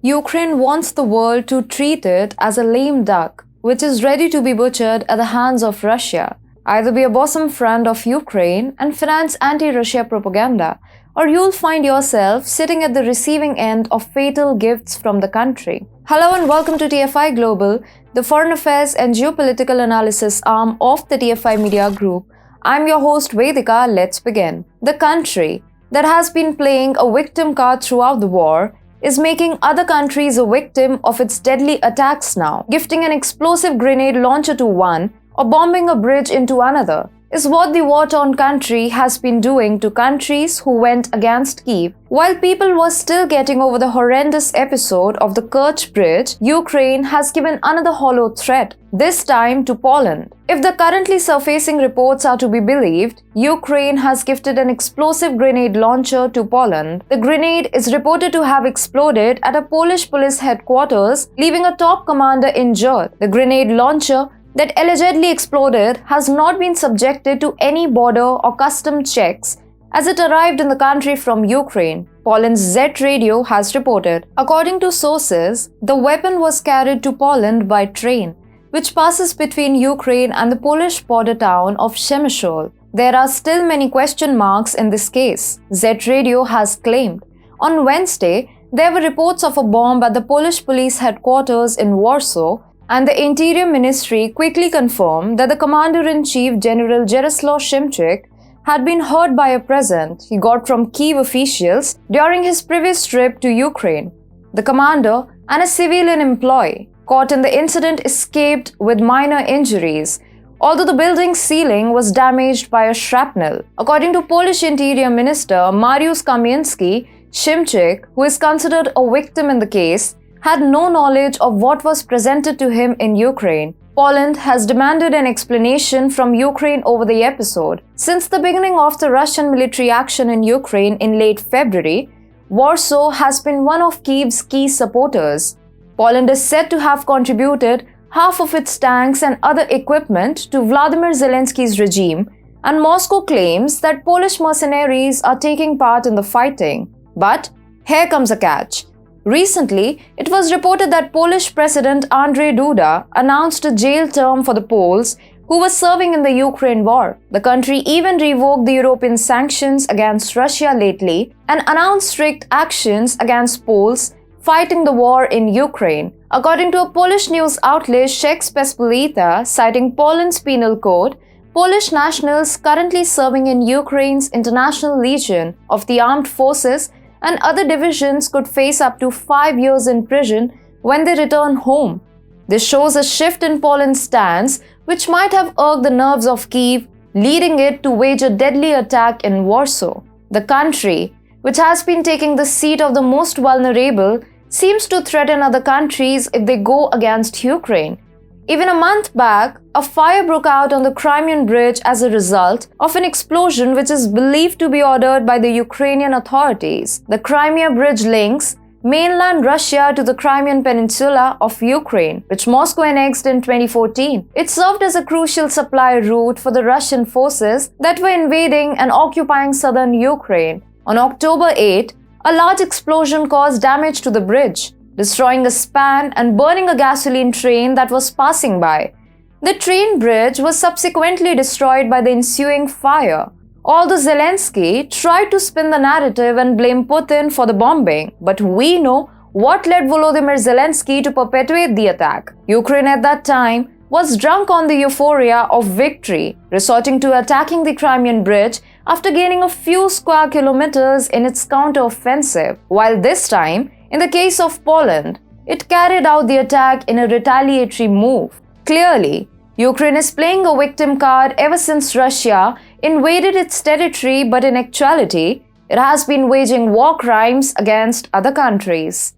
Ukraine wants the world to treat it as a lame duck, which is ready to be butchered at the hands of Russia. Either be a bosom friend of Ukraine and finance anti-Russia propaganda, or you'll find yourself sitting at the receiving end of fatal gifts from the country. Hello and welcome to TFI Global, the foreign affairs and geopolitical analysis arm of the TFI Media Group. I'm your host Vedika. Let's begin. The country that has been playing a victim card throughout the war is making other countries a victim of its deadly attacks now. Gifting an explosive grenade launcher to one or bombing a bridge into another is what the war-torn country has been doing to countries who went against Kyiv. While people were still getting over the horrendous episode of the Kerch Bridge, Ukraine has given another hollow threat, this time to Poland. If the currently surfacing reports are to be believed, Ukraine has gifted an explosive grenade launcher to Poland. The grenade is reported to have exploded at a Polish police headquarters, leaving a top commander injured. The grenade launcher that allegedly exploded has not been subjected to any border or custom checks as it arrived in the country from Ukraine, Poland's Z Radio has reported. According to sources, the weapon was carried to Poland by train, which passes between Ukraine and the Polish border town of Przemysl. There are still many question marks in this case, Z Radio has claimed. On Wednesday, there were reports of a bomb at the Polish police headquarters in Warsaw, and the Interior Ministry quickly confirmed that the Commander-in-Chief General Jaroslaw Szymczyk had been hurt by a present he got from Kyiv officials during his previous trip to Ukraine. The commander and a civilian employee caught in the incident escaped with minor injuries, although the building's ceiling was damaged by a shrapnel. According to Polish Interior Minister Mariusz Kamiński, Szymczyk, who is considered a victim in the case, had no knowledge of what was presented to him in Ukraine. Poland has demanded an explanation from Ukraine over the episode. Since the beginning of the Russian military action in Ukraine in late February, Warsaw has been one of Kyiv's key supporters. Poland is said to have contributed half of its tanks and other equipment to Vladimir Zelensky's regime, and Moscow claims that Polish mercenaries are taking part in the fighting. But here comes a catch. Recently, it was reported that Polish President Andrzej Duda announced a jail term for the Poles who were serving in the Ukraine war. The country even revoked the European sanctions against Russia lately and announced strict actions against Poles fighting the war in Ukraine. According to a Polish news outlet Rzeczpospolita, citing Poland's penal code, Polish nationals currently serving in Ukraine's International Legion of the Armed Forces and other divisions could face up to 5 years in prison when they return home. This shows a shift in Poland's stance, which might have irked the nerves of Kyiv, leading it to wage a deadly attack in Warsaw. The country, which has been taking the seat of the most vulnerable, seems to threaten other countries if they go against Ukraine. Even a month back, a fire broke out on the Crimean Bridge as a result of an explosion which is believed to be ordered by the Ukrainian authorities. The Crimea Bridge links mainland Russia to the Crimean Peninsula of Ukraine, which Moscow annexed in 2014. It served as a crucial supply route for the Russian forces that were invading and occupying southern Ukraine. On October 8, a large explosion caused damage to the bridge, destroying a span and burning a gasoline train that was passing by. The train bridge was subsequently destroyed by the ensuing fire. Although Zelensky tried to spin the narrative and blame Putin for the bombing, but we know what led Volodymyr Zelensky to perpetuate the attack. Ukraine at that time was drunk on the euphoria of victory, resorting to attacking the Crimean Bridge after gaining a few square kilometers in its counter-offensive, while this time, in the case of Poland, it carried out the attack in a retaliatory move. Clearly, Ukraine is playing a victim card ever since Russia invaded its territory, but in actuality, it has been waging war crimes against other countries.